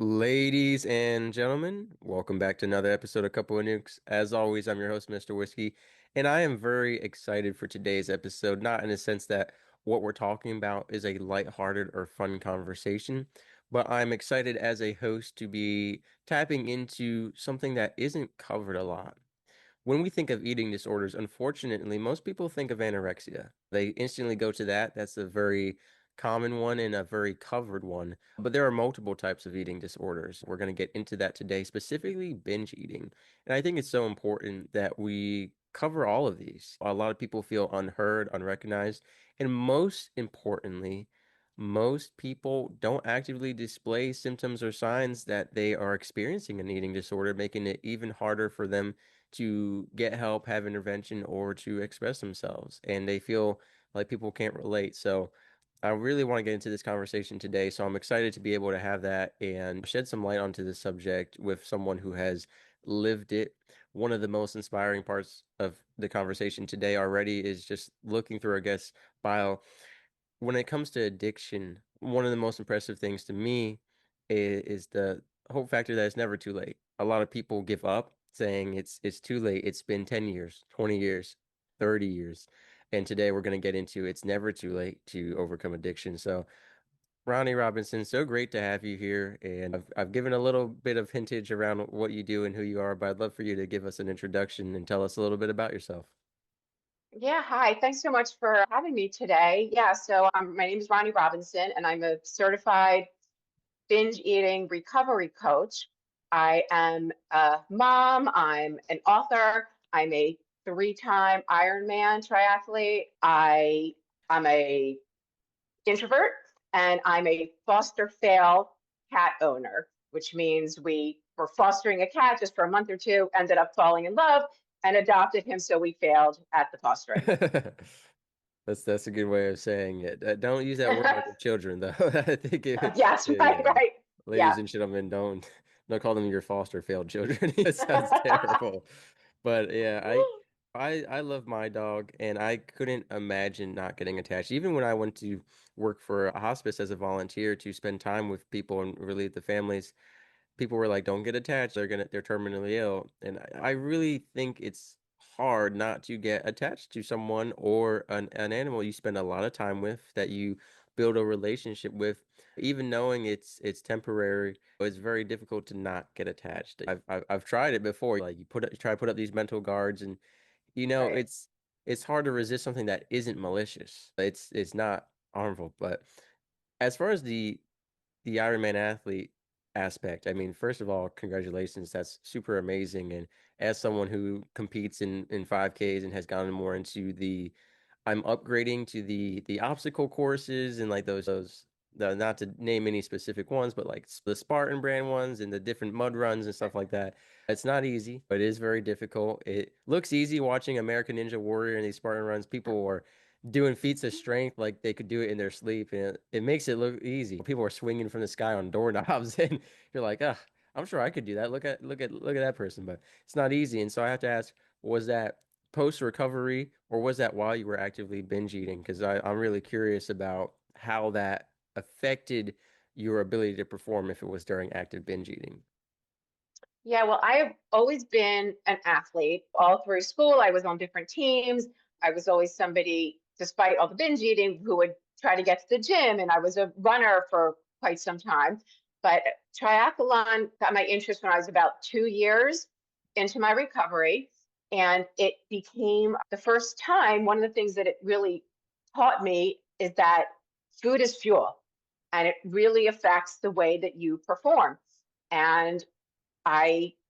Ladies and gentlemen, welcome back to another episode of Couple of Nukes. As always, I'm your host, Mr. Whiskey, and I am very excited for today's episode, not in the sense that what we're talking about is a lighthearted or fun conversation, but I'm excited as a host to be tapping into something that isn't covered a lot. When we think of eating disorders, unfortunately, most people think of anorexia. They instantly go to that. That's a very common one and a very covered one. But there are multiple types of eating disorders. We're going to get into that today, specifically binge eating. And I think it's so important that we cover all of these. A lot of people feel unheard, unrecognized, and most importantly, most people don't actively display symptoms or signs that they are experiencing an eating disorder, making it even harder for them to get help, have intervention, or to express themselves. And they feel like people can't relate. So I really want to get into this conversation today. So I'm excited to be able to have that and shed some light onto this subject with someone who has lived it. One of the most inspiring parts of the conversation today already is just looking through our guest's bio. When it comes to addiction, one of the most impressive things to me is the hope factor that it's never too late. A lot of people give up saying it's too late. It's been 10 years, 20 years, 30 years. And today we're going to get into it's never too late to overcome addiction. So, Ronni Robinson, so great to have you here. And I've given a little bit of hintage around what you do and who you are, but I'd love for you to give us an introduction and tell us a little bit about yourself. Yeah, hi. Thanks so much for having me today. My name is Ronni Robinson, and I'm a certified binge eating recovery coach. I am a mom. I'm an author. I'm a three-time Ironman triathlete. I'm a introvert, and I'm a foster fail cat owner, which means we were fostering a cat just for a month or two, ended up falling in love, and adopted him. So we failed at the fostering. That's a good way of saying it. Don't use that word with children, though. I think Yes, right, yeah, right. ladies Yeah. and gentlemen, don't call them your foster failed children. It sounds terrible. But yeah, I love my dog, and I couldn't imagine not getting attached. Even when I went to work for a hospice as a volunteer to spend time with people and relieve the families, people were like, "Don't get attached. They're terminally ill." And I really think it's hard not to get attached to someone or an animal you spend a lot of time with that you build a relationship with, even knowing it's temporary. It's very difficult to not get attached. I've tried it before. Like you try to put up these mental guards, and Right. it's hard to resist something that isn't malicious. It's not harmful. But as far as the Ironman athlete aspect, I mean, first of all, congratulations. That's super amazing. And as someone who competes in 5Ks and has gone more into I'm upgrading to the obstacle courses and like those not to name any specific ones, but like the Spartan brand ones and the different mud runs and stuff like that. It's not easy, but it is very difficult. It looks easy watching American Ninja Warrior and these Spartan runs. People are doing feats of strength like they could do it in their sleep, and it makes it look easy. People are swinging from the sky on doorknobs, and you're like, ah, I'm sure I could do that. Look at that person, but it's not easy. And so I have to ask, was that post recovery or was that while you were actively binge eating? Because I'm really curious about how that affected your ability to perform if it was during active binge eating. Yeah, well, I've always been an athlete. All through school, I was on different teams. I was always somebody, despite all the binge eating, who would try to get to the gym, and I was a runner for quite some time. But triathlon got my interest when I was about 2 years into my recovery, and it became the first time. One of the things that it really taught me is that food is fuel, and it really affects the way that you perform. And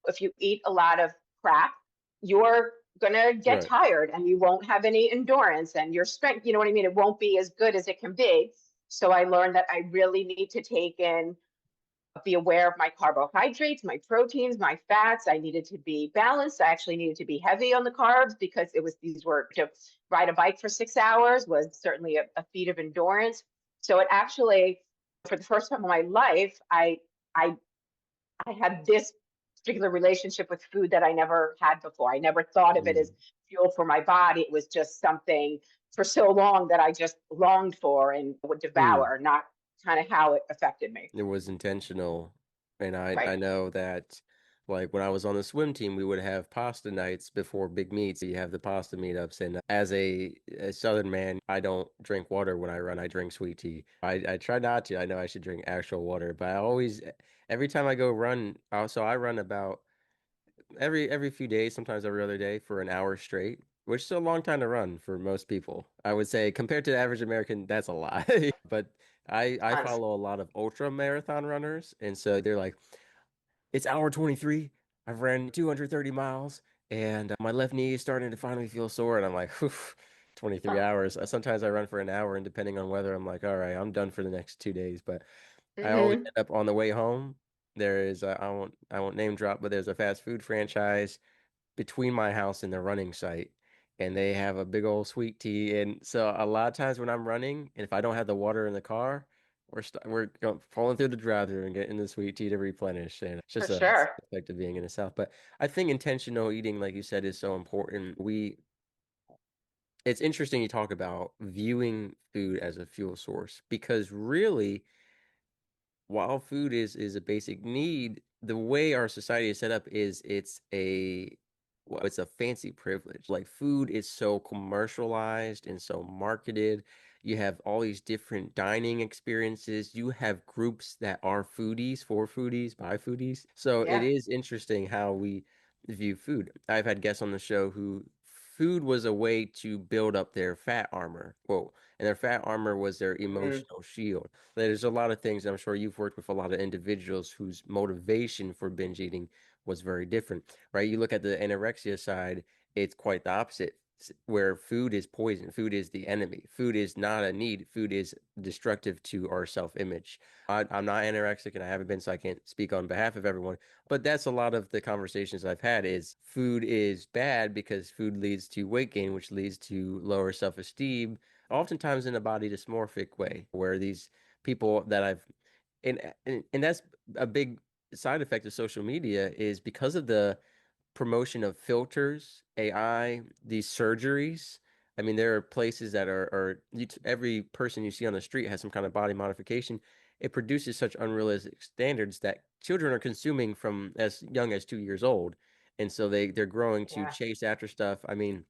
if you eat a lot of crap, you're gonna get Right. tired and you won't have any endurance and your strength, you know what I mean? It won't be as good as it can be. So I learned that I really need to be aware of my carbohydrates, my proteins, my fats. I needed to be balanced. I actually needed to be heavy on the carbs because these were to ride a bike for 6 hours was certainly a feat of endurance. So it actually, for the first time in my life, I I had this particular relationship with food that I never had before. I never thought of it as Mm. fuel for my body. It was just something for so long that I just longed for and would Mm. devour, not kind of how it affected me. It was intentional. And I Right. know that like when I was on the swim team, we would have pasta nights before big meets. You have the pasta meetups. And as a Southern man, I don't drink water when I run. I drink sweet tea. I try not to. I know I should drink actual water, but I always, every time I go run, also I run about every few days, sometimes every other day for an hour straight, which is a long time to run for most people. I would say compared to the average American, that's a lot. But I Tons. follow a lot of ultra marathon runners, and so they're like, it's hour 23. I've ran 230 miles, and my left knee is starting to finally feel sore, and I'm like, whew, 23 Huh. hours. Sometimes I run for an hour, and depending on weather, I'm like, all right, I'm done for the next 2 days. But I always Hmm. end up on the way home. There is I won't name drop, but there's a fast food franchise between my house and the running site, and they have a big old sweet tea. And so a lot of times when I'm running, and if I don't have the water in the car, we're going, falling through the drive-through and getting the sweet tea to replenish. And it's For just a sure. effect of being in the South. But I think intentional eating, like you said, is so important. It's interesting you talk about viewing food as a fuel source because really while food is a basic need, the way our society is set up is it's a fancy privilege. Like food is so commercialized and so marketed. You have all these different dining experiences. You have groups that are foodies, for foodies, by foodies. So it Yeah. is interesting how we view food. I've had guests on the show who food was a way to build up their fat armor. Whoa. And their fat armor was their Mm. emotional shield. There's a lot of things. I'm sure you've worked with a lot of individuals whose motivation for binge eating was very different, right? You look at the anorexia side, it's quite the opposite, where food is poison, food is the enemy, food is not a need, food is destructive to our self-image. I'm not anorexic and I haven't been, so I can't speak on behalf of everyone, but that's a lot of the conversations I've had is food is bad because food leads to weight gain, which leads to lower self-esteem, oftentimes in a body dysmorphic way, where these people that I've and that's a big side effect of social media is because of the promotion of filters, AI, these surgeries. I mean, there are places that every person you see on the street has some kind of body modification. It produces such unrealistic standards that children are consuming from as young as 2 years old. And so they're growing to Yeah. chase after stuff. I mean,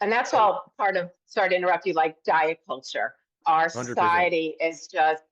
And that's oh, all part of, sorry to interrupt you, like diet culture. Our 100%. society is just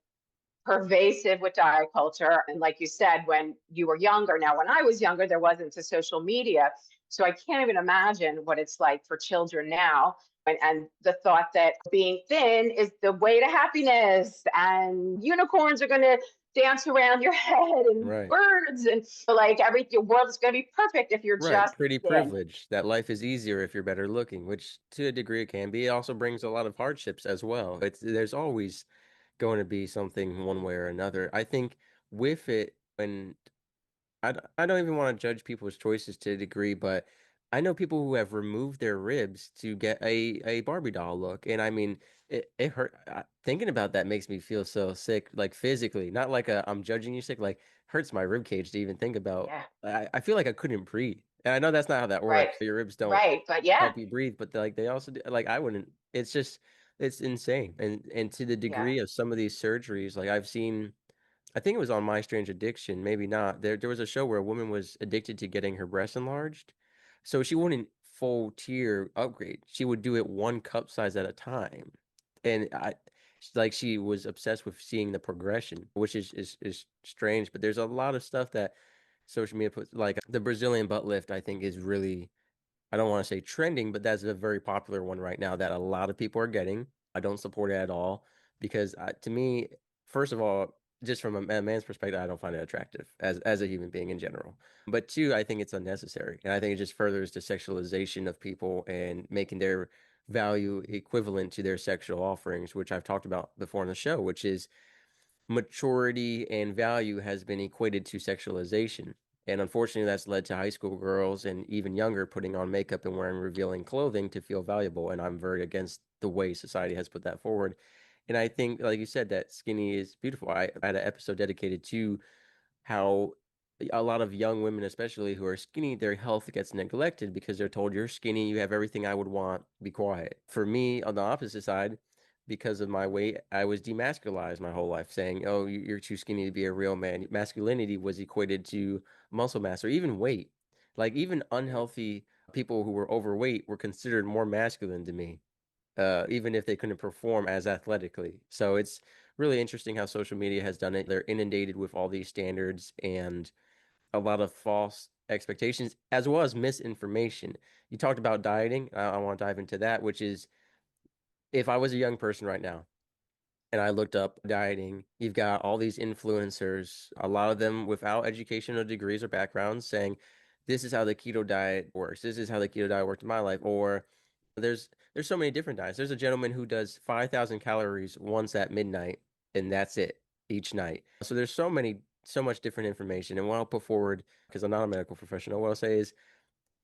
pervasive with diet culture. And like you said, when you were younger, now when I was younger, there wasn't a social media. So I can't even imagine what it's like for children now. And the thought that being thin is the way to happiness and unicorns are going to dance around your head and Right. birds and like every your world is going to be perfect if you're Right. just Pretty thin. privilege that life is easier if you're better looking, which to a degree it can be. It also brings a lot of hardships as well. There's always going to be something one way or another. I think with it, when I don't even want to judge people's choices to a degree, but I know people who have removed their ribs to get a Barbie doll look. And I mean, it hurt. Thinking about that makes me feel so sick, like physically, not like I'm judging you sick, like hurts my rib cage to even think about. Yeah. I feel like I couldn't breathe. And I know that's not how that Right. works. Your ribs don't Right. But yeah. help you breathe, but like they also do, like I wouldn't. It's just it's insane. And to the Yeah. degree of some of these surgeries, like I've seen I think it was on My Strange Addiction, maybe not. There was a show where a woman was addicted to getting her breasts enlarged. So she wouldn't full tier upgrade. She would do it one cup size at a time. And like she was obsessed with seeing the progression, which is strange, but there's a lot of stuff that social media puts like the Brazilian butt lift I think is really I don't want to say trending, but that's a very popular one right now that a lot of people are getting. I don't support it at all because to me, first of all, just from a man's perspective, I don't find it attractive as a human being in general. But two, I think it's unnecessary, and I think it just furthers the sexualization of people and making their value equivalent to their sexual offerings, which I've talked about before on the show, which is maturity and value has been equated to sexualization. And unfortunately, that's led to high school girls and even younger putting on makeup and wearing revealing clothing to feel valuable. And I'm very against the way society has put that forward. And I think, like you said, that skinny is beautiful. I had an episode dedicated to how a lot of young women, especially who are skinny, their health gets neglected because they're told you're skinny, you have everything I would want, be quiet. For me, on the opposite side, because of my weight, I was demasculized my whole life, saying, "Oh, you're too skinny to be a real man." Masculinity was equated to muscle mass or even weight. Like even unhealthy people who were overweight were considered more masculine to me, even if they couldn't perform as athletically. So it's really interesting how social media has done it. They're inundated with all these standards and a lot of false expectations as well as misinformation. You talked about dieting. I want to dive into that, which is if I was a young person right now and I looked up dieting, you've got all these influencers, a lot of them without educational degrees or backgrounds, saying, this is how the keto diet works. This is how the keto diet worked in my life. Or there's so many different diets. There's a gentleman who does 5,000 calories once at midnight, and that's it each night. So there's so much different information. And what I'll put forward, because I'm not a medical professional, what I'll say is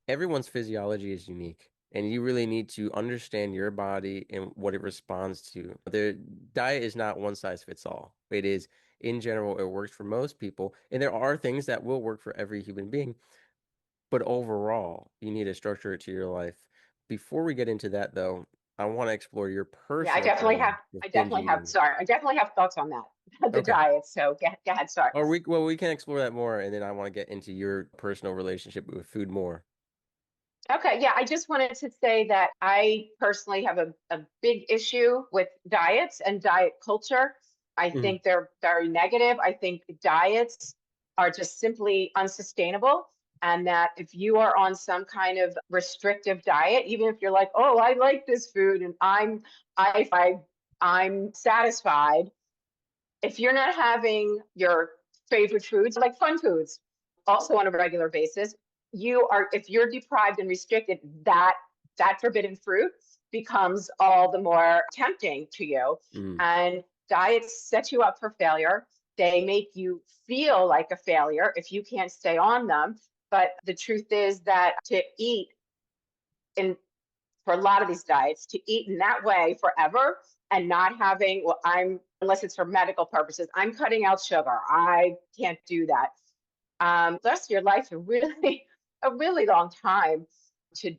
everyone's physiology is unique. And you really need to understand your body and what it responds to. The diet is not one size fits all. It is, in general, it works for most people. And there are things that will work for every human being. But overall, you need to structure it to your life. Before we get into that, though, I want to explore your Yeah, I personal definitely have. journey with I binge definitely have. eating. Sorry, I definitely have thoughts on that. The Okay. diet. So go ahead. Sorry. Or we can explore that more, and then I want to get into your personal relationship with food more. Okay, yeah, I just wanted to say that I personally have a big issue with diets and diet culture. I Mhm. think they're very negative. I think diets are just simply unsustainable. And that if you are on some kind of restrictive diet, even if you're like, oh, I like this food and I'm satisfied, if you're not having your favorite foods, like fun foods, also on a regular basis, you are, if you're deprived and restricted, that forbidden fruit becomes all the more tempting to you. Mhm. And diets set you up for failure. They make you feel like a failure if you can't stay on them. But the truth is that to eat in for a lot of these diets to eat in that way forever and not having, well, unless it's for medical purposes, I'm cutting out sugar. I can't do that. The rest of your life, a really long time to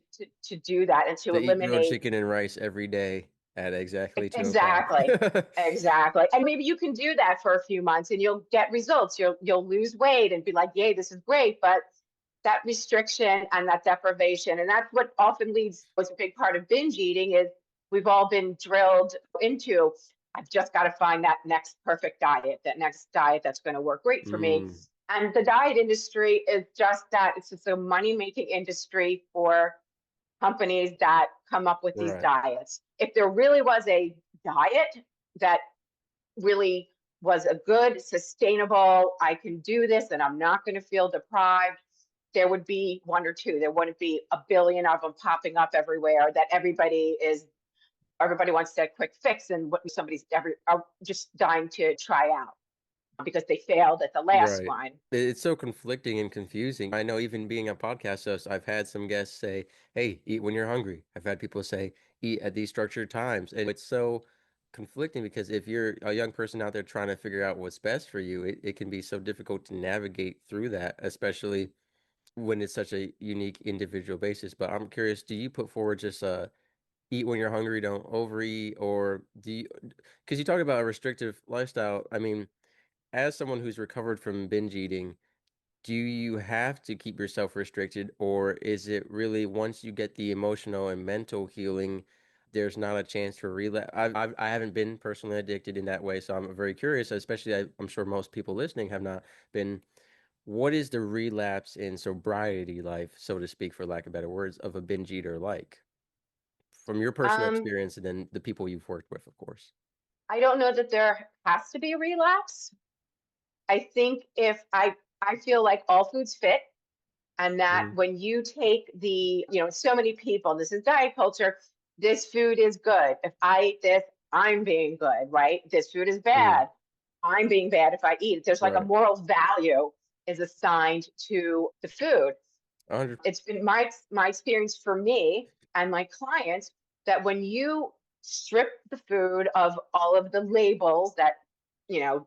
do that and to To eat grilled eliminate. chicken and rice every day at exactly 2 o'clock. Exactly. Exactly. And maybe you can do that for a few months and you'll get results. You'll lose weight and be like, yay, this is great. But that restriction and that deprivation, and that's what often leads, was a big part of binge eating, is we've all been drilled into, I've just got to find that next perfect diet, that next diet that's going to work great for me. Mm, And the diet industry is just that. It's just a money-making industry for companies that come up with these right. diets. If there really was a diet that really was a good, sustainable, I can do this and I'm not going to feel deprived, there would be one or two. There wouldn't be a billion of them popping up everywhere that everybody wants that quick fix and what somebody's are just dying to try out because they failed at the last Right. one. It's so conflicting and confusing. I know even being a podcast host, I've had some guests say, hey, eat when you're hungry. I've had people say, eat at these structured times. And it's so conflicting because if you're a young person out there trying to figure out what's best for you, it can be so difficult to navigate through that, especially when it's such a unique individual basis. But I'm curious, do you put forward just eat when you're hungry, don't overeat, or do you, because you talk about a restrictive lifestyle. I mean, as someone who's recovered from binge eating, do you have to keep yourself restricted, or is it really once you get the emotional and mental healing, there's not a chance for relapse? I haven't been personally addicted in that way, so I'm very curious, especially I'm sure most people listening have not been. What is the relapse in sobriety life, so to speak, for lack of better words, of a binge eater like? From your personal Um, experience and then the people you've worked with, of course. I don't know that there has to be a relapse. I think if I feel like all foods fit, and that Mm, when you take so many people, this is diet culture, this food is good. If I eat this, I'm being good, right? This food is mm, bad. I'm being bad if I eat it. There's like a right. moral value is assigned to the food. 100. It's been my experience for me and my clients that when you strip the food of all of the labels that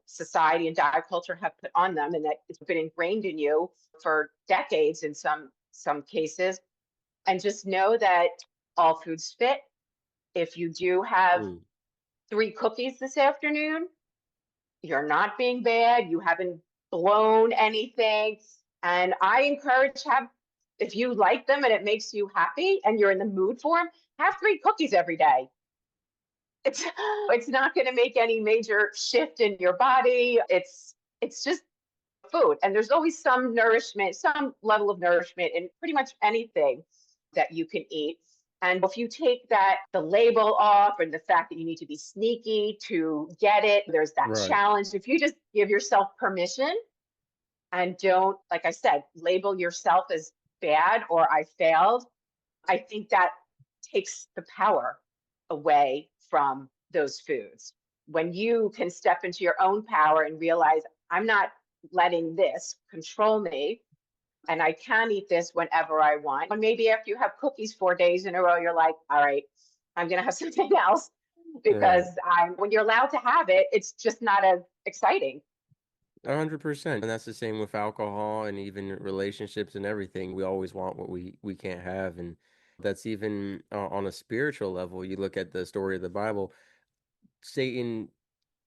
society and diet culture have put on them and that it's been ingrained in you for decades in some cases, and just know that all foods fit. If you do have Mm, three cookies this afternoon. You're not being bad. You haven't blown anything. And I encourage have if you like them and it makes you happy and you're in the mood for them, have three cookies every day. It's it's not going to make any major shift in your body. It's just food. And there's always some nourishment, some level of nourishment in pretty much anything that you can eat. And if you take that, the label off and the fact that you need to be sneaky to get it, there's that Right. challenge. If you just give yourself permission and don't, like I said, label yourself as bad or I failed, I think that takes the power away from those foods. When you can step into your own power and realize, I'm not letting this control me and I can eat this whenever I want. And maybe after you have cookies 4 days in a row, you're like, all right, I'm going to have something else because Right. when you're allowed to have it, it's just not as exciting. 100%. And that's the same with alcohol and even relationships and everything. We always want what we can't have. And that's even on a spiritual level. You look at the story of the Bible, Satan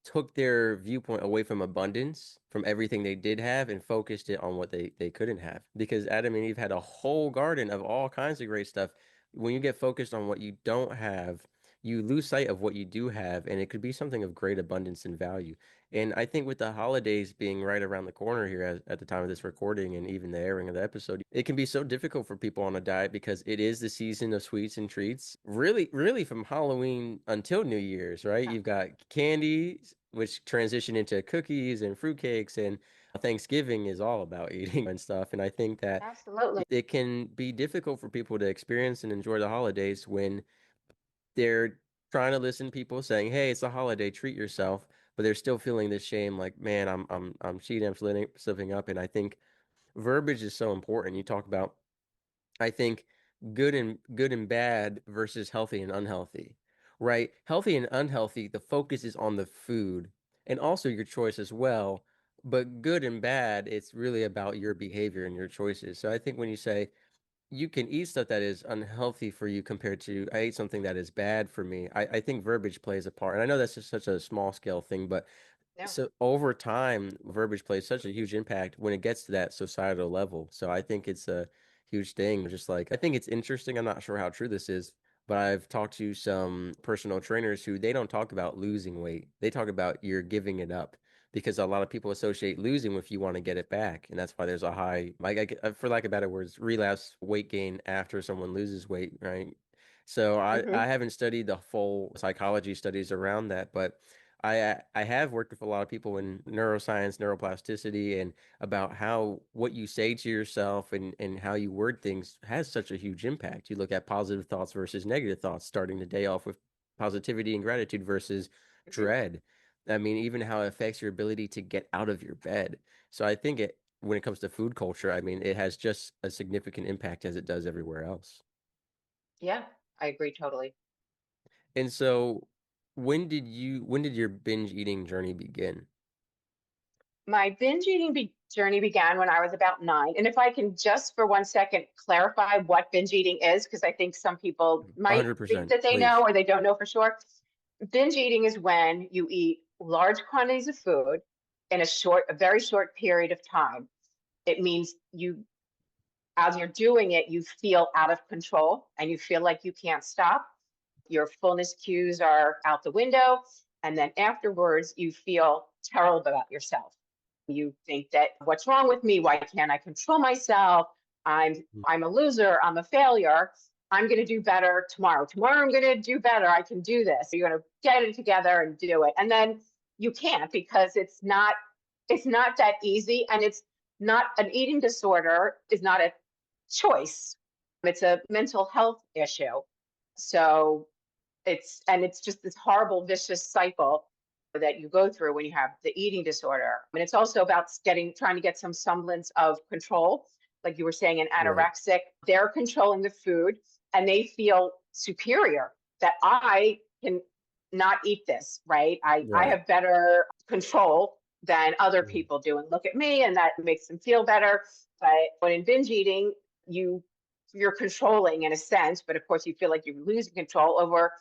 took their viewpoint away from abundance, from everything they did have, and focused it on what they couldn't have. Because Adam and Eve had a whole garden of all kinds of great stuff. When you get focused on what you don't have, you lose sight of what you do have, and it could be something of great abundance and value. And I think with the holidays being right around the corner here at the time of this recording and even the airing of the episode, it can be so difficult for people on a diet because it is the season of sweets and treats. Really, really from Halloween until New Year's, right? You've got candy, which transition into cookies and fruitcakes, and Thanksgiving is all about eating and stuff. And I think that Absolutely. it can be difficult for people to experience and enjoy the holidays when they're trying to listen to people saying, "Hey, it's a holiday, treat yourself," but they're still feeling this shame, like, "Man, I'm cheating, I'm slipping up." And I think verbiage is so important. You talk about, I think, good and bad versus healthy and unhealthy, right? Healthy and unhealthy, the focus is on the food and also your choice as well. But good and bad, it's really about your behavior and your choices. So I think when you say you can eat stuff that is unhealthy for you compared to I ate something that is bad for me, I think verbiage plays a part. And I know that's just such a small scale thing, but No. so over time, verbiage plays such a huge impact when it gets to that societal level. So I think it's a huge thing. Just like I think it's interesting. I'm not sure how true this is, but I've talked to some personal trainers who they don't talk about losing weight. They talk about you're giving it up because a lot of people associate losing with you want to get it back, and that's why there's a high, like for lack of better words, relapse weight gain after someone loses weight, right? So I Mm-hmm. haven't studied the full psychology studies around that, but I have worked with a lot of people in neuroscience, neuroplasticity, and about how what you say to yourself and how you word things has such a huge impact. You look at positive thoughts versus negative thoughts, starting the day off with positivity and gratitude versus Mm-hmm. dread. I mean, even how it affects your ability to get out of your bed. So I think when it comes to food culture, I mean, it has just a significant impact as it does everywhere else. Yeah, I agree totally. And so when did your binge eating journey begin? My binge eating journey began when I was about 9. And if I can just for 1 second clarify what binge eating is, because I think some people might think 100%, that they know please. or they don't know for sure. Binge eating is when you eat large quantities of food in a very short period of time. It means as you're doing it, you feel out of control and you feel like you can't stop. Your fullness cues are out the window. And then afterwards, you feel terrible about yourself. You think that what's wrong with me? Why can't I control myself? I'm I'm a loser. I'm a failure. I'm going to do better tomorrow. Tomorrow I'm going to do better. I can do this. You're going to get it together and do it. And then you can't because it's not that easy and it's not an eating disorder is not a choice. It's a mental health issue. So it's just this horrible vicious cycle that you go through when you have the eating disorder. And it's also about trying to get some semblance of control. Like you were saying, an Right. anorexic, they're controlling the food and they feel superior that I can not eat this, right? I Right. have better control than other Mm. people do. And look at me, and that makes them feel better. But when in binge eating, you're controlling in a sense, but of course you feel like you're losing control over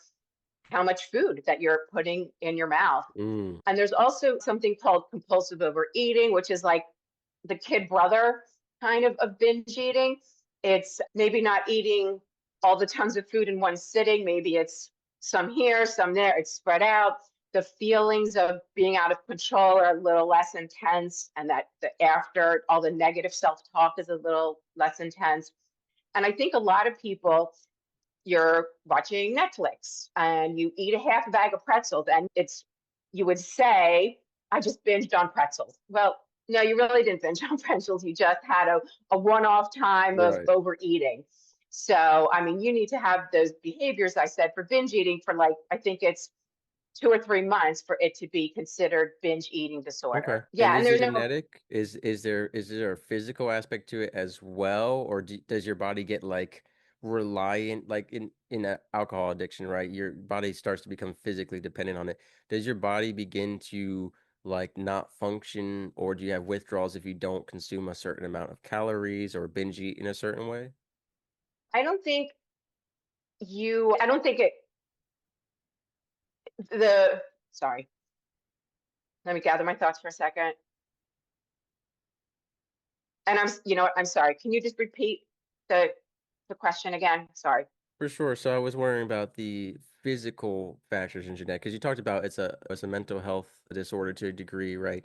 how much food that you're putting in your mouth. Mm, And there's also something called compulsive overeating, which is like the kid brother kind of binge eating. It's maybe not eating all the tons of food in one sitting. Maybe it's some here, some there. It's spread out. The feelings of being out of control are a little less intense, and that the after all the negative self-talk is a little less intense. And I think a lot of people, you're watching Netflix and you eat a half a bag of pretzels, and it's, you would say, I just binged on pretzels. Well, no, you really didn't binge on pretzels. You just had a one-off time of right. overeating. So, I mean, you need to have those behaviors I said for binge eating for, like, I think it's 2 or 3 months for it to be considered binge eating Okay. disorder. And Yeah, and is it there's no, genetic? Is there a physical aspect to it as well, or does your body get like reliant, like in a alcohol addiction, right? Your body starts to become physically dependent on it. Does your body begin to like not function, or do you have withdrawals if you don't consume a certain amount of calories or binge eat in a certain way? I don't think I don't think it, the, sorry, let me gather my thoughts for a second. And you know what, I'm sorry. Can you just repeat the question again? Sorry. For sure. So I was worrying about the physical factors in genetic because you talked about it's a mental health disorder to a degree, right?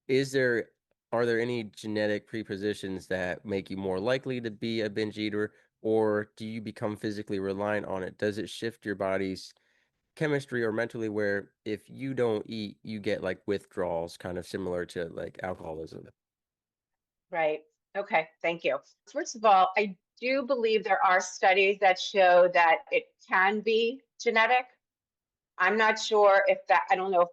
Is there are there any genetic prepositions that make you more likely to be a binge eater, or do you become physically reliant on it? Does it shift your body's chemistry or mentally where if you don't eat, you get like withdrawals, kind of similar to like alcoholism? Right. Okay. Thank you. First of all, I do believe there are studies that show that it can be genetic. I'm not sure if that, I don't know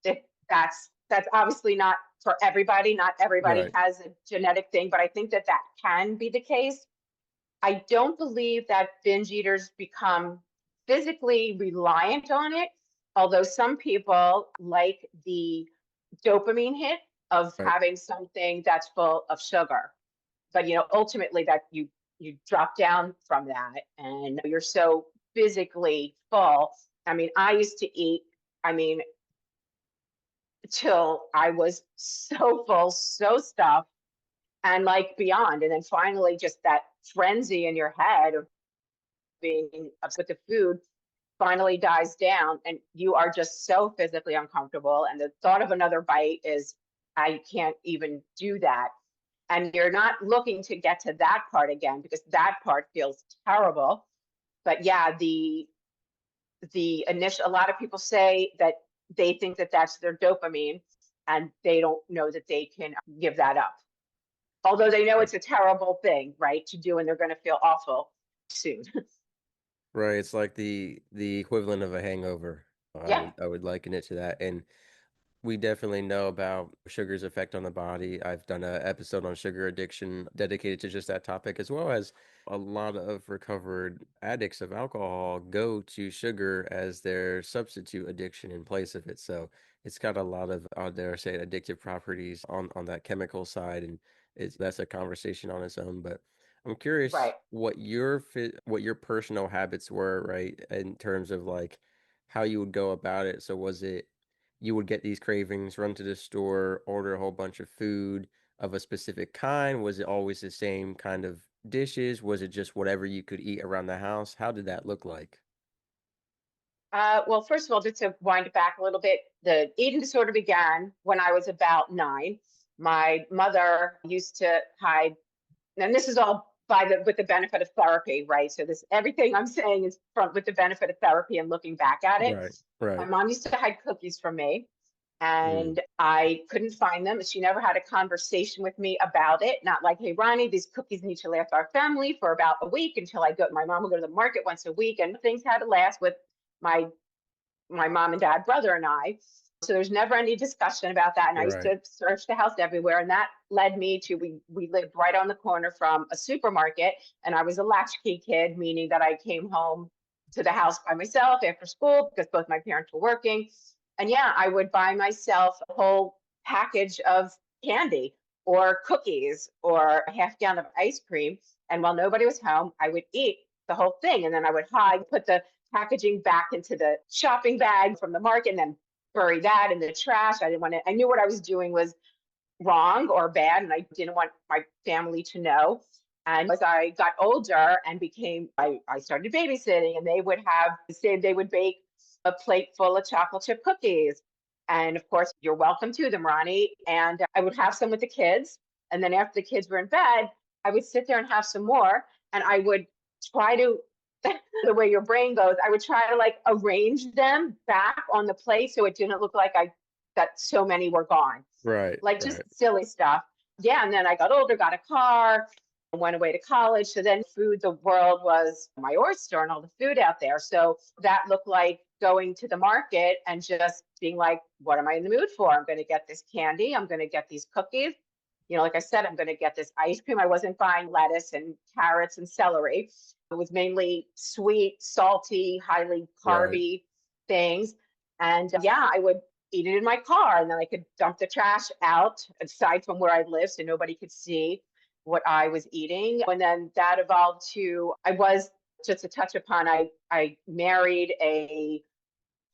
if that's obviously not for everybody. Not everybody Right. has a genetic thing, but I think that that can be the case. I don't believe that binge eaters become physically reliant on it, although some people like the dopamine hit of Right. having something that's full of sugar. But ultimately that you drop down from that and you're so physically full. I mean, I used to eat, I mean, till I was so full, so stuffed, and like beyond. And then finally, just that frenzy in your head of being upset with the food finally dies down, and you are just so physically uncomfortable. And the thought of another bite is, I can't even do that. And you're not looking to get to that part again because that part feels terrible. But yeah, the initial, a lot of people say that they think that that's their dopamine, and they don't know that they can give that up. Although they know Right. it's a terrible thing, right, to do, and they're going to feel awful soon. Right. It's like the equivalent of a hangover. I Yeah, would I would liken it to that. And we definitely know about sugar's effect on the body. I've done an episode on sugar addiction dedicated to just that topic, as well as a lot of recovered addicts of alcohol go to sugar as their substitute addiction in place of it. So it's got a lot of, I dare say, addictive properties on that chemical side, and that's a conversation on its own. But I'm curious right. what your personal habits were, right, in terms of like how you would go about it. So was it you would get these cravings, run to the store, order a whole bunch of food of a specific kind? Was it always the same kind of dishes? Was it just whatever you could eat around the house? How did that look like? Well, first of all, just to wind it back a little bit, the eating disorder began when I was about 9. My mother used to hide, and this is all by the with the benefit of therapy, right? So this, everything I'm saying is from with the benefit of therapy and looking back at it. Right, My right. mom used to hide cookies from me, Mm, and I couldn't find them. She never had a conversation with me about it. Not like, hey, Ronnie, these cookies need to last our family for about a week until I go. My mom would go to the market once a week, and things had to last with my mom and dad, brother, and I. So there's never any discussion about that. And I used right, to search the house everywhere. And that led me to, we lived right on the corner from a supermarket. And I was a latchkey kid, meaning that I came home to the house by myself after school because both my parents were working. And yeah, I would buy myself a whole package of candy or cookies or a half gallon of ice cream. And while nobody was home, I would eat the whole thing. And then I would hide, put the packaging back into the shopping bag from the market and then bury that in the trash. I didn't want to, I knew what I was doing was wrong or bad, and I didn't want my family to know. And as I got older and I started babysitting, and they would have, say, they would bake a plate full of chocolate chip cookies. And of course, you're welcome to them, Ronnie. And I would have some with the kids. And then after the kids were in bed, I would sit there and have some more. And I would try to, the way your brain goes, I would try to like arrange them back on the plate so it didn't look like that so many were gone, Right, like just right, silly stuff. Yeah, and then I got older, got a car, went away to college. So then food, the world was my oyster and all the food out there. So that looked like going to the market and just being like, what am I in the mood for? I'm going to get this candy. I'm going to get these cookies. Like I said, I'm going to get this ice cream. I wasn't buying lettuce and carrots and celery. It was mainly sweet, salty, highly right. carby things. And yeah, I would eat it in my car, and then I could dump the trash out aside from where I lived so nobody could see what I was eating. And then that evolved to, I was, just to touch upon, I married a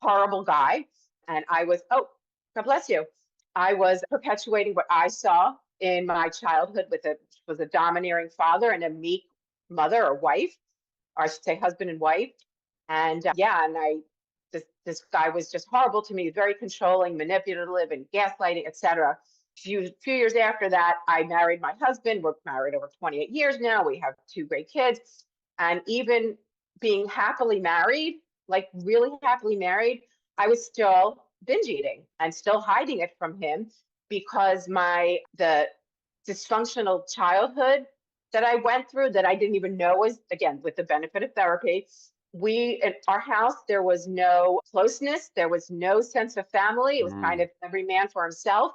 horrible guy, and I was, oh, God bless you. I was perpetuating what I saw in my childhood with a was a domineering father and a meek mother or wife, or I should say husband and wife. And yeah, and this guy was just horrible to me, very controlling, manipulative, and gaslighting, etc. Few years after that, I married my husband. We're married over 28 years now. We have two great kids. And even being happily married, like really happily married, I was still binge eating and still hiding it from him because the dysfunctional childhood that I went through that I didn't even know was, again, with the benefit of therapy, we in our house there was no closeness, there was no sense of family. It was kind Mm, of every man for himself.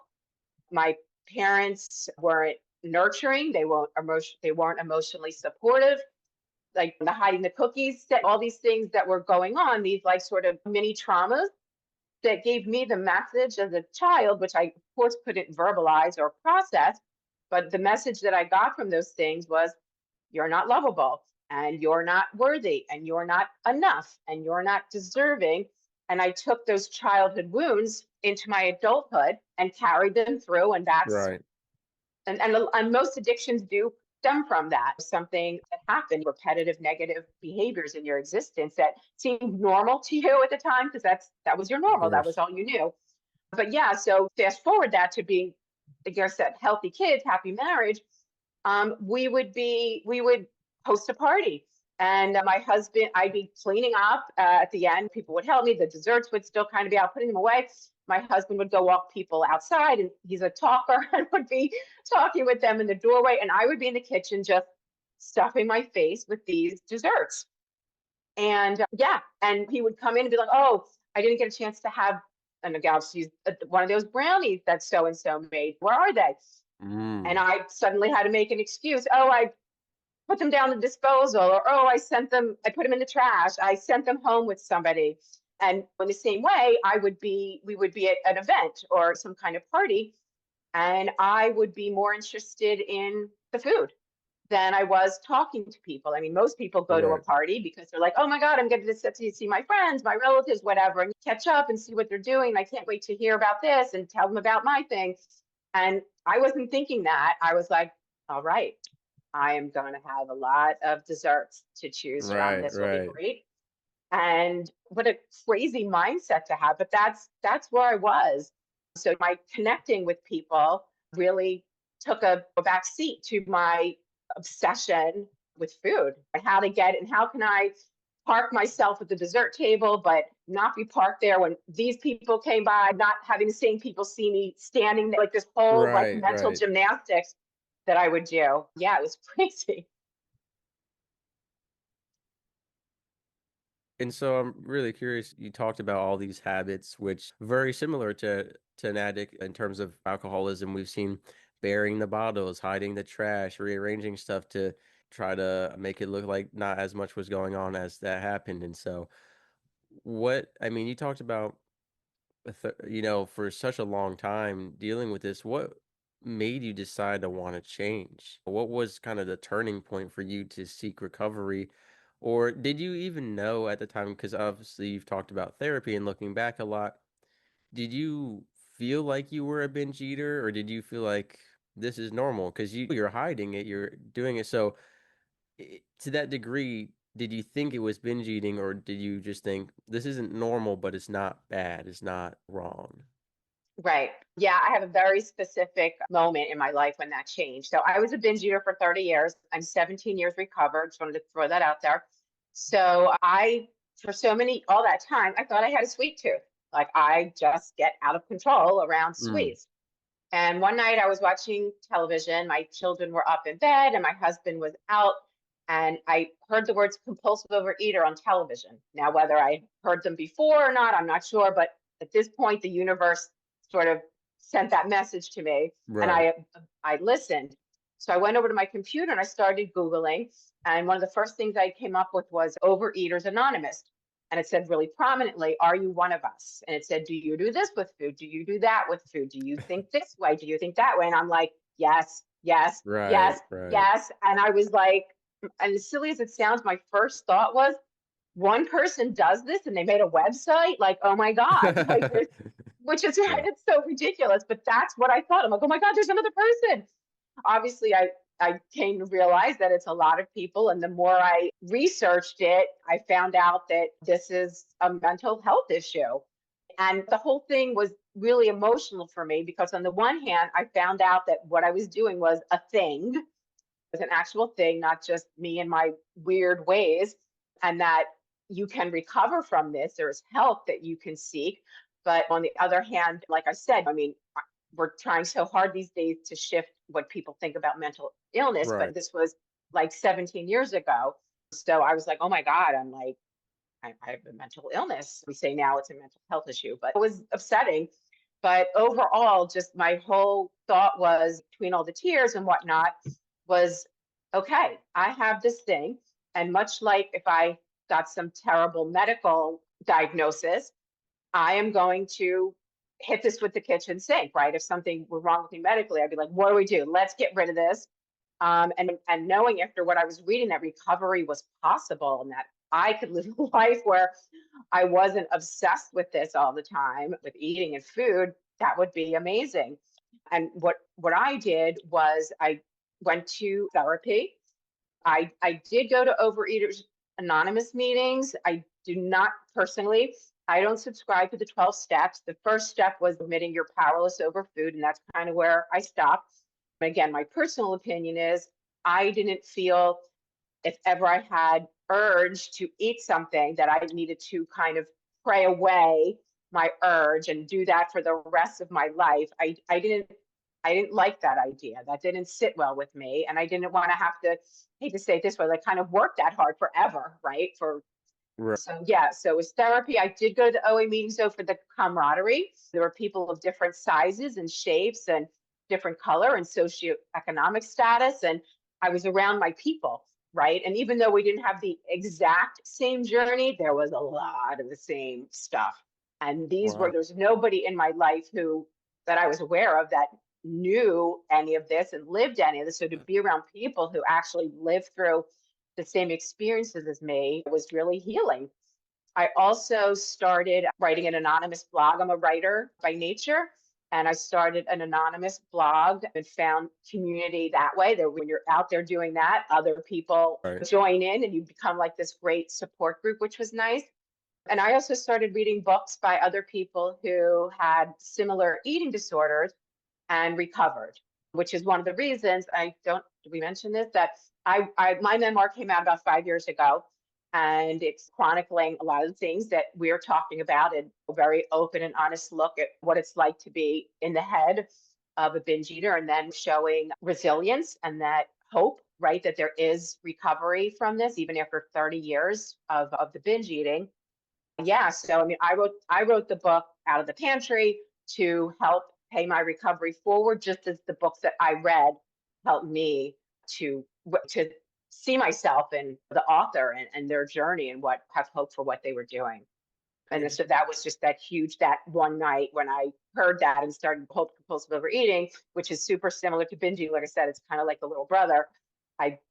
My parents weren't nurturing, they weren't emotionally supportive, like the hiding the cookies, all these things that were going on, these like sort of mini traumas that gave me the message as a child, which I, of course, couldn't verbalize or process. But the message that I got from those things was, you're not lovable, and you're not worthy, and you're not enough, and you're not deserving. And I took those childhood wounds into my adulthood and carried them through. And that's right, and most addictions do stem from that, something that happened, repetitive negative behaviors in your existence that seemed normal to you at the time because that was your of normal, that was course. all you knew. But yeah, so fast forward that to being, like I said, healthy kids, happy marriage. We would host a party, and my husband, I'd be cleaning up at the end. People would help me. The desserts would still kind of be out, putting them away. My husband would go walk people outside, and he's a talker, and would be talking with them in the doorway, and I would be in the kitchen just stuffing my face with these desserts. And yeah, and he would come in and be like, "Oh, I didn't get a chance to have." And the gal, she's one of those brownies that so and so made. Where are they? And Mm, I suddenly had to make an excuse. Oh, I put them down the disposal, or oh, I put them in the trash. I sent them home with somebody. And in the same way, we would be at an event or some kind of party, and I would be more interested in the food than I was talking to people. I mean, most people go to a right, party because they're like, oh my God, I'm getting to see my friends, my relatives, whatever, and catch up and see what they're doing. And I can't wait to hear about this and tell them about my thing. And I wasn't thinking that. I was like, all right, I am going to have a lot of desserts to choose from. right, This will be right. great. And what a crazy mindset to have. But that's where I was. So my connecting with people really took a back seat to my obsession with food and how to get it and how can I park myself at the dessert table, but not be parked there when these people came by, not having the same people see me standing there, like this whole like Right, mental right. gymnastics that I would do. Yeah, it was crazy. And so I'm really curious. You talked about all these habits, which very similar to an addict in terms of alcoholism. We've seen burying the bottles, hiding the trash, rearranging stuff to try to make it look like not as much was going on as that happened. And so, I mean, you talked about, for such a long time dealing with this. What made you decide to want to change? What was kind of the turning point for you to seek recovery? Or did you even know at the time? Because obviously you've talked about therapy and looking back a lot. Did you feel like you were a binge eater, or did you feel like this is normal? Because you're hiding it, you're doing it. So to that degree, did you think it was binge eating, or did you just think this isn't normal, but it's not bad, it's not wrong? Right. Yeah, I have a very specific moment in my life when that changed. So I was a binge eater for 30 years. I'm 17 years recovered. Just wanted to throw that out there. So for all that time, I thought I had a sweet tooth. Like I just get out of control around Mm, sweets. And one night I was watching television. My children were up in bed and my husband was out. And I heard the words compulsive overeater on television. Now, whether I heard them before or not, I'm not sure. But at this point, the universe sort of sent that message to me. And right. I listened. So I went over to my computer and I started Googling. And one of the first things I came up with was Overeaters Anonymous. And it said really prominently, are you one of us? And it said, do you do this with food? Do you do that with food? Do you think this way? Do you think that way? And I'm like, yes, yes, Right, yes, right. yes. And I was like, and as silly as it sounds, my first thought was, one person does this and they made a website? Like, oh my God, like there's, which is Yeah. it's so ridiculous, but that's what I thought. I'm like, oh my God, there's another person. Obviously, I came to realize that it's a lot of people. And the more I researched it, I found out that this is a mental health issue. And the whole thing was really emotional for me because, on the one hand, I found out that what I was doing was a thing, was an actual thing, not just me and my weird ways, and that you can recover from this. There's help that you can seek. But on the other hand, like I said, I mean, we're trying so hard these days to shift what people think about mental illness, Right. but this was like 17 years ago. So I was like, oh my God, I'm like, I have a mental illness. We say now it's a mental health issue, but it was upsetting. But overall, just my whole thought was, between all the tears and whatnot, was okay, I have this thing. And much like if I got some terrible medical diagnosis, I am going to hit this with the kitchen sink, right? If something were wrong with me medically, I'd be like, what do we do? Let's get rid of this. And knowing after what I was reading that recovery was possible and that I could live a life where I wasn't obsessed with this all the time, with eating and food, that would be amazing. And what I did was I went to therapy. I did go to Overeaters Anonymous meetings. I do not personally, I don't subscribe to the 12 steps. The first step was admitting you're powerless over food, and that's kind of where I stopped. Again, my personal opinion is I didn't feel, if ever I had urge to eat something, that I needed to kind of pray away my urge and do that for the rest of my life. I didn't like that idea. That didn't sit well with me. And I didn't want to have to, hate to say it this way, like kind of work that hard forever, right? Right. So yeah, so it was therapy. I did go to the OA meetings though for the camaraderie. There were people of different sizes and shapes and different color and socioeconomic status. And I was around my people, right? And even though we didn't have the exact same journey, there was a lot of the same stuff. And Wow. there's nobody in my life who, that I was aware of, that knew any of this and lived any of this. So to be around people who actually lived through the same experiences as me was really healing. I also started writing an anonymous blog. I'm a writer by nature. And I started an anonymous blog and found community that way. That when you're out there doing that, other people Right. join in and you become like this great support group, which was nice. And I also started reading books by other people who had similar eating disorders and recovered, which is one of the reasons I don't, did we mention this? That my memoir came out about 5 years ago, and it's chronicling a lot of the things that we're talking about, and a very open and honest look at what it's like to be in the head of a binge eater, and then showing resilience and that hope, right? That there is recovery from this, even after 30 years of the binge eating. Yeah, so I mean, I wrote the book out of the pantry to help pay my recovery forward, just as the books that I read helped me to see myself in the author and their journey and what have hope for what they were doing. And so that was just that huge, that one night when I heard that and started hope compulsive overeating, which is super similar to binging. Like I said, it's kind of like the little brother.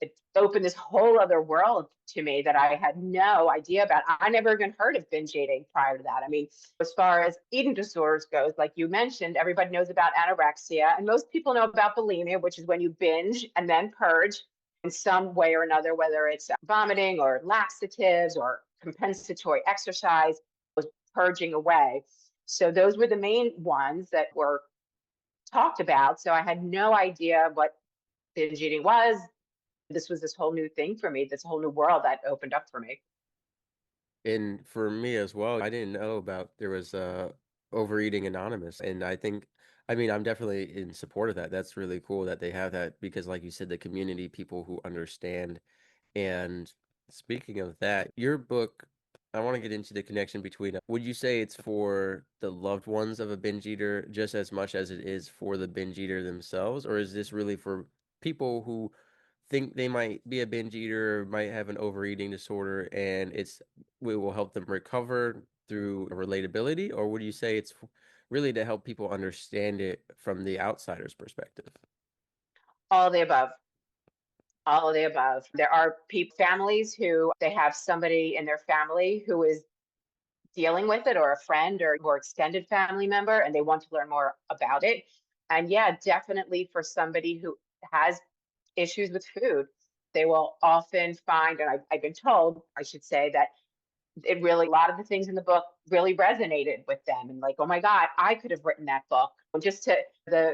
it opened this whole other world to me that I had no idea about. I never even heard of binge eating prior to that. I mean, as far as eating disorders goes, like you mentioned, everybody knows about anorexia, and most people know about bulimia, which is when you binge and then purge in some way or another, whether it's vomiting or laxatives or compensatory exercise, was purging away. So those were the main ones that were talked about. So I had no idea what binge eating was. This was this whole new thing for me, this whole new world that opened up for me. And for me as well, I didn't know about there was Overeating Anonymous. And I mean, I'm definitely in support of that. That's really cool that they have that because, like you said, the community, people who understand. And speaking of that, your book, I want to get into the connection between, would you say it's for the loved ones of a binge eater just as much as it is for the binge eater themselves? Or is this really for people who think they might be a binge eater, might have an overeating disorder, and we will help them recover through relatability? Or would you say it's really to help people understand it from the outsider's perspective? All of the above. All of the above. There are people, families who they have somebody in their family who is dealing with it, or a friend or more extended family member, and they want to learn more about it. And yeah, definitely for somebody who has issues with food, they will often find, and I've been told, I should say, that it really, a lot of the things in the book really resonated with them. And like, oh my God, I could have written that book. Just to the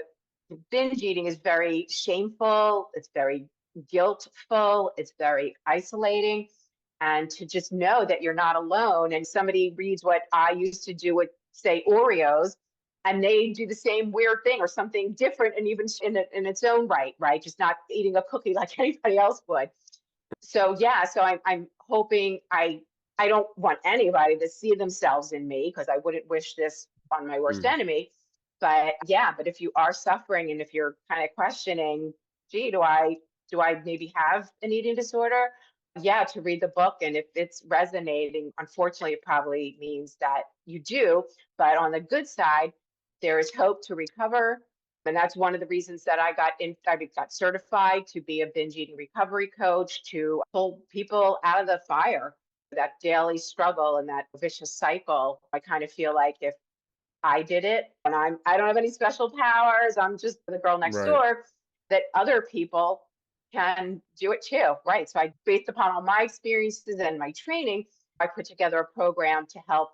binge eating is very shameful, it's very guiltful, it's very isolating. And to just know that you're not alone, and somebody reads what I used to do with, say, Oreos, and they do the same weird thing or something different, and even in its own right, right? Just not eating a cookie like anybody else would. So yeah, so I'm hoping, I don't want anybody to see themselves in me, because I wouldn't wish this on my worst Mm, enemy. But yeah, but if you are suffering and if you're kind of questioning, gee, do I maybe have an eating disorder? Yeah, to read the book, and if it's resonating, unfortunately, it probably means that you do. But on the good side, there is hope to recover. And that's one of the reasons that I got certified to be a binge eating recovery coach, to pull people out of the fire, that daily struggle and that vicious cycle. I kind of feel like if I did it, and I don't have any special powers, I'm just the girl next right. door, that other people can do it too. Right. So I, based upon all my experiences and my training, I put together a program to help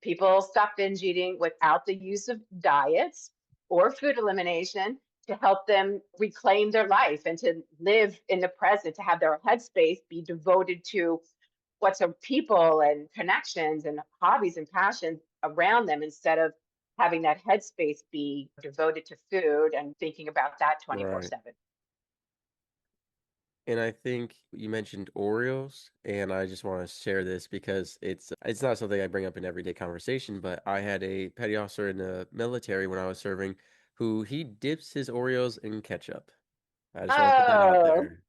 people stop binge eating without the use of diets or food elimination, to help them reclaim their life and to live in the present, to have their headspace be devoted to what's a people and connections and hobbies and passions around them, instead of having that headspace be devoted to food and thinking about that Right. 24/7. And I think you mentioned Oreos, and I just want to share this because it's not something I bring up in everyday conversation, but I had a petty officer in the military when I was serving who he dips his Oreos in ketchup. I just want to put that out Oh, there.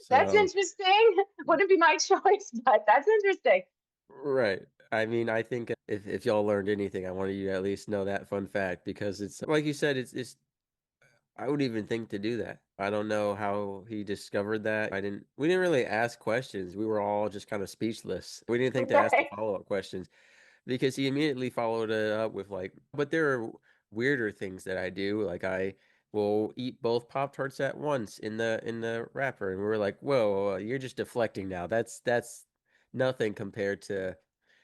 that's So, interesting. Wouldn't be my choice, but that's interesting. right. I mean, I think if y'all learned anything, I wanted you to at least know that fun fact because it's like you said, it's I wouldn't even think to do that. I don't know how he discovered that. We didn't really ask questions. We were all just kind of speechless. We didn't think to ask the Right. follow-up questions because he immediately followed it up with like, but there are weirder things that I do. Like I will eat both Pop-Tarts at once in the wrapper. And we were like, whoa, you're just deflecting now. That's nothing compared to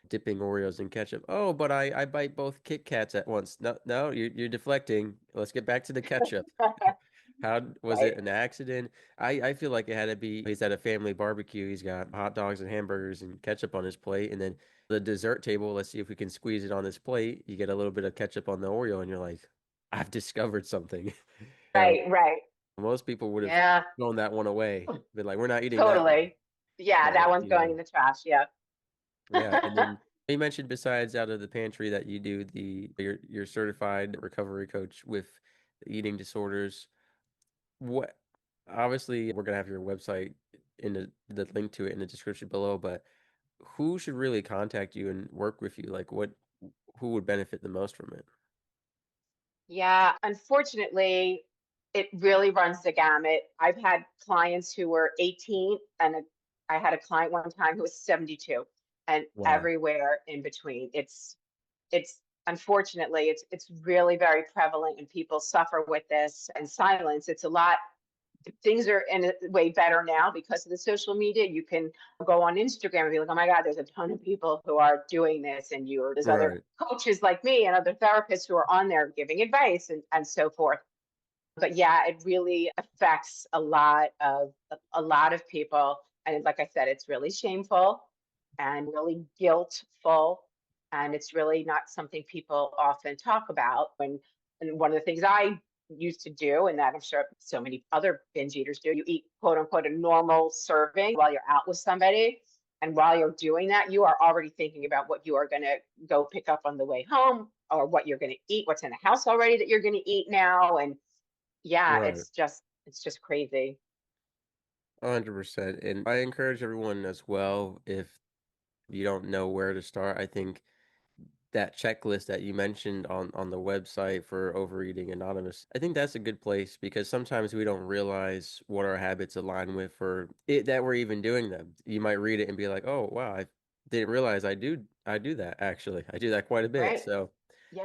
dipping Oreos in ketchup. Oh, but I bite both Kit Kats at once. No, no, you're deflecting. Let's get back to the ketchup. How was Right. it an accident? I feel like it had to be he's at a family barbecue. He's got hot dogs and hamburgers and ketchup on his plate, and then the dessert table. Let's see if we can squeeze it on this plate. You get a little bit of ketchup on the Oreo, and you're like, I've discovered something. Yeah, Right. Right. most people would have Yeah. thrown that one away. Been like, we're not eating that one. Totally. Yeah, But that one's you going know, in the trash. Yeah. yeah. And then you mentioned besides out of the pantry that you do you're certified recovery coach with eating disorders. What obviously we're gonna have your website in the link to it in the description below, but who should really contact you and work with you? Like who would benefit the most from it? Yeah. Unfortunately, it really runs the gamut. I've had clients who were 18, and I had a client one time who was 72, and Wow. everywhere in between. It's unfortunately it's really very prevalent, and people suffer with this in silence. It's a lot. Things are in a way better now because of the social media. You can go on Instagram and be like, oh my God, there's a ton of people who are doing this, and you, or there's other Right. coaches like me and other therapists who are on there giving advice and so forth. But yeah, it really affects a lot of people. And like I said, it's really shameful and really guiltful. And it's really not something people often talk about. And one of the things I used to do, and that I'm sure so many other binge eaters do, you eat quote unquote a normal serving while you're out with somebody. And while you're doing that, you are already thinking about what you are going to go pick up on the way home, or what you're going to eat, what's in the house already that you're going to eat now. And yeah, Right. it's just crazy. 100%. And I encourage everyone as well, if you don't know where to start, I think that checklist that you mentioned on the website for Overeating Anonymous, I think that's a good place because sometimes we don't realize what our habits align with or it, that we're even doing them. You might read it and be like, "Oh, wow, I didn't realize I do that actually. I do that quite a bit." Right? So,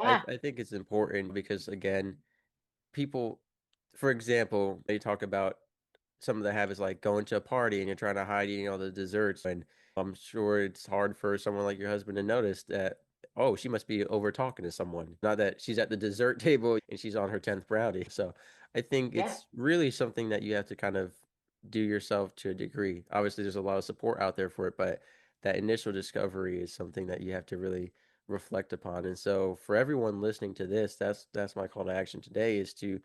I Yeah. I think it's important because again, people, for example, they talk about some of the habits like going to a party and you're trying to hide eating all the desserts. And I'm sure it's hard for someone like your husband to notice that, oh, she must be over talking to someone. Not that she's at the dessert table and she's on her 10th brownie. So I think Yeah. it's really something that you have to kind of do yourself to a degree. Obviously, there's a lot of support out there for it, but that initial discovery is something that you have to really reflect upon. And so for everyone listening to this, that's my call to action today is to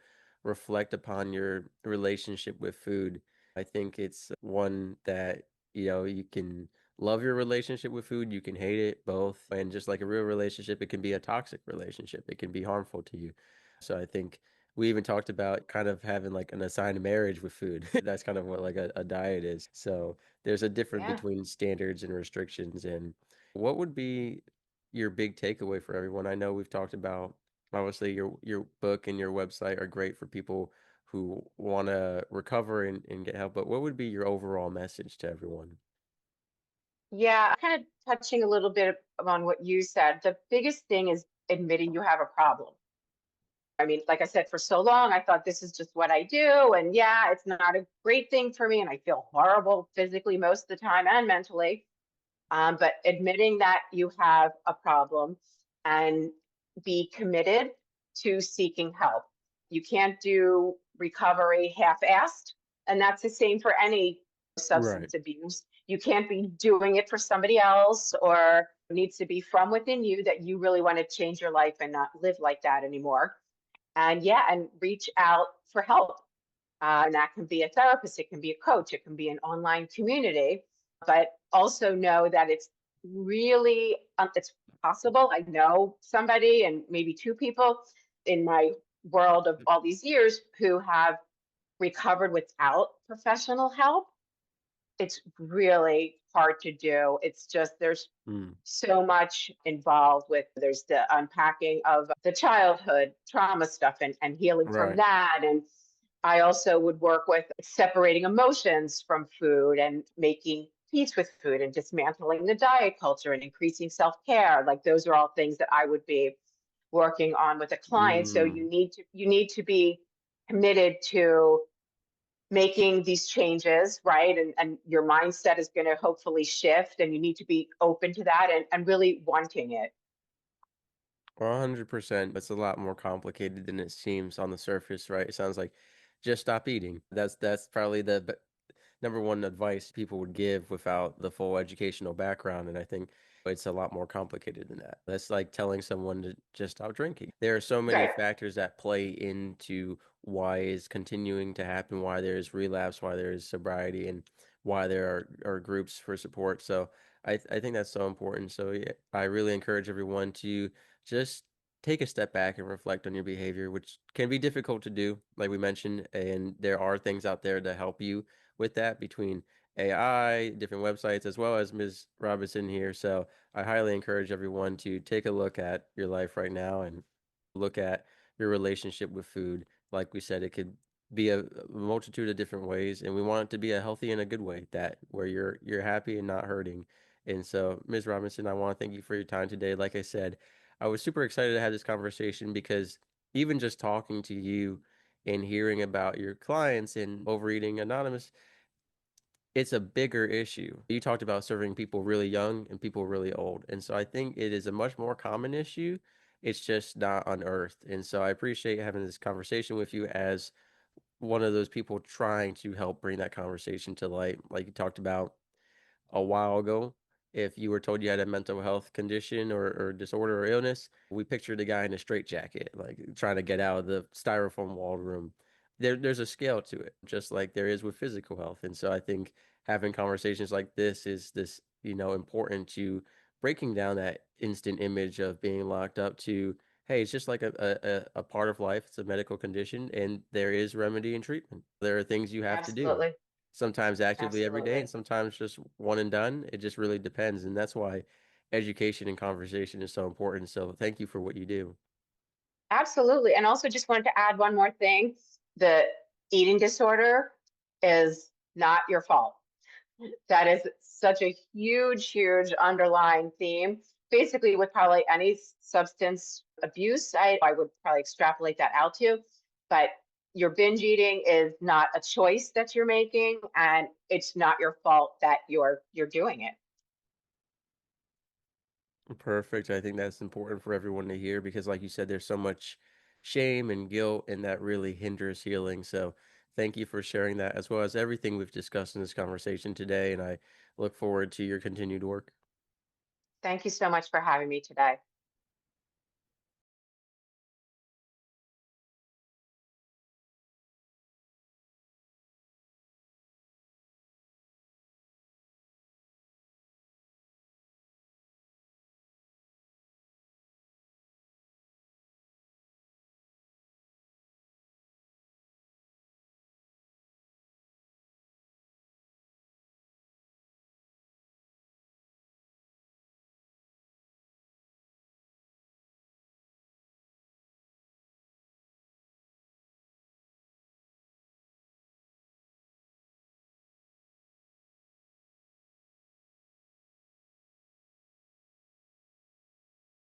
reflect upon your relationship with food. I think it's one that, you can love your relationship with food, you can hate it both. And just like a real relationship, it can be a toxic relationship. It can be harmful to you. So I think we even talked about kind of having like an assigned marriage with food. That's kind of what like a diet is. So there's a difference Yeah. between standards and restrictions. And what would be your big takeaway for everyone? I know we've talked about obviously your book and your website are great for people who want to recover and get help, but what would be your overall message to everyone? Yeah. Kind of touching a little bit on what you said. The biggest thing is admitting you have a problem. I mean, like I said, for so long, I thought this is just what I do. And yeah, it's not a great thing for me. And I feel horrible physically most of the time and mentally. But admitting that you have a problem and be committed to seeking help. You can't do recovery half-assed, and that's the same for any Right. substance abuse. You can't be doing it for somebody else, or it needs to be from within you that you really want to change your life and not live like that anymore. And yeah, and reach out for help. And that can be a therapist, it can be a coach, it can be an online community, but also know that it's possible. I know somebody and maybe two people in my world of all these years who have recovered without professional help. It's really hard to do. It's just there's Mm. so much involved with there's the unpacking of the childhood trauma stuff and healing from Right. that. And I also would work with separating emotions from food and making peace with food and dismantling the diet culture and increasing self-care. Like those are all things that I would be working on with a client. So Mm. you need to be committed to making these changes, right? And your mindset is going to hopefully shift, and you need to be open to that and really wanting it. 100%. It's a lot more complicated than it seems on the surface, right? It sounds like just stop eating. That's probably the number one advice people would give without the full educational background. And I think it's a lot more complicated than that. That's like telling someone to just stop drinking. There are so many Right. factors that play into why is continuing to happen, why there's relapse, why there is sobriety, and why there are groups for support. So I think that's so important. So yeah, I really encourage everyone to just take a step back and reflect on your behavior, which can be difficult to do, like we mentioned. And there are things out there to help you with that between AI, different websites, as well as Ms. Robinson here. So I highly encourage everyone to take a look at your life right now and look at your relationship with food. Like we said, it could be a multitude of different ways, and we want it to be a healthy and a good way, that where you're happy and not hurting. And so, Ms. Robinson, I want to thank you for your time today. Like I said, I was super excited to have this conversation because even just talking to you and hearing about your clients and overeating anonymous, it's a bigger issue. You talked about serving people really young and people really old. And so I think it is a much more common issue. It's just not unearthed. And so I appreciate having this conversation with you as one of those people trying to help bring that conversation to light. Like you talked about a while ago, if you were told you had a mental health condition or disorder or illness, we pictured a guy in a straitjacket, like trying to get out of the styrofoam walled room. There's a scale to it, just like there is with physical health. And so I think having conversations like this is important to breaking down that instant image of being locked up to, hey, it's just like a part of life. It's a medical condition, and there is remedy and treatment. There are things you have to do, Absolutely. sometimes actively every day and Absolutely. sometimes just one and done. It just really depends. And that's why education and conversation is so important. So thank you for what you do. Absolutely. And also just wanted to add one more thing. The eating disorder is not your fault. That is such a huge, huge underlying theme. Basically, with probably any substance abuse, I would probably extrapolate that out to. But your binge eating is not a choice that you're making, and it's not your fault that you're doing it. Perfect. I think that's important for everyone to hear because, like you said, there's so much shame and guilt, and that really hinders healing. So, thank you for sharing that as well as everything we've discussed in this conversation today. And I look forward to your continued work. Thank you so much for having me today.